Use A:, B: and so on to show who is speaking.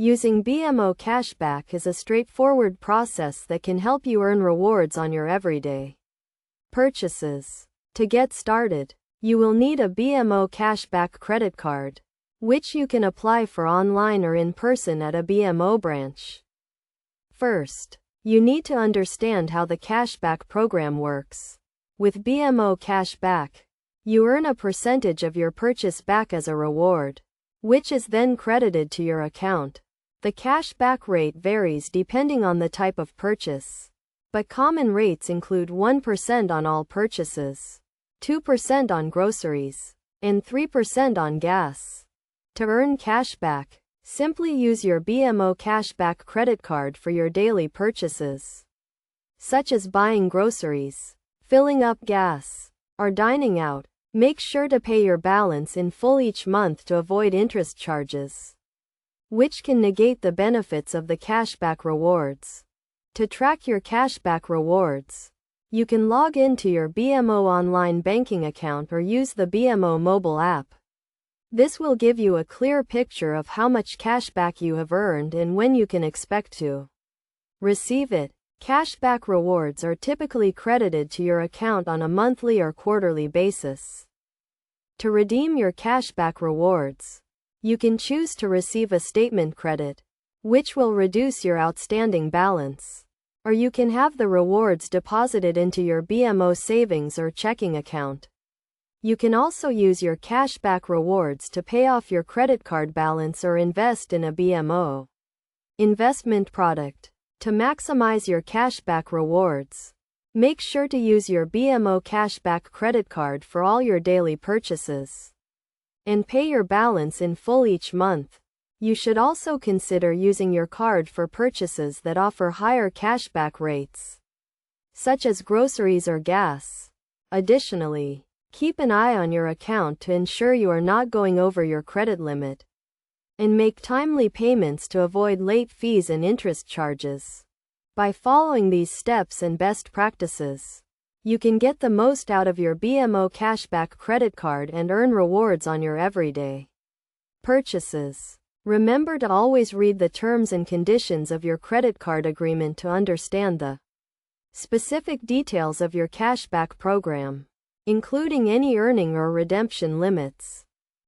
A: Using BMO cashback is a straightforward process that can help you earn rewards on your everyday purchases. To get started, you will need a BMO cashback credit card, which you can apply for online or in person at a BMO branch. First, you need to understand how the cashback program works. With BMO cashback, you earn a percentage of your purchase back as a reward, which is then credited to your account. The cashback rate varies depending on the type of purchase, but common rates include 1% on all purchases, 2% on groceries, and 3% on gas. To earn cashback, simply use your BMO cashback credit card for your daily purchases, such as buying groceries, filling up gas, or dining out. Make sure to pay your balance in full each month to avoid interest charges, which can negate the benefits of the cashback rewards. To track your cashback rewards, you can log into your BMO online banking account or use the BMO mobile app. This will give you a clear picture of how much cashback you have earned and when you can expect to receive it. Cashback rewards are typically credited to your account on a monthly or quarterly basis. To redeem your cashback rewards, you can choose to receive a statement credit, which will reduce your outstanding balance, or you can have the rewards deposited into your BMO savings or checking account. You can also use your cashback rewards to pay off your credit card balance or invest in a BMO investment product. To maximize your cashback rewards, make sure to use your BMO cashback credit card for all your daily purchases and pay your balance in full each month. You should also consider using your card for purchases that offer higher cashback rates, such as groceries or gas. Additionally, keep an eye on your account to ensure you are not going over your credit limit, and make timely payments to avoid late fees and interest charges. By following these steps and best practices, you can get the most out of your BMO cashback credit card and earn rewards on your everyday purchases. Remember to always read the terms and conditions of your credit card agreement to understand the specific details of your cashback program, including any earning or redemption limits.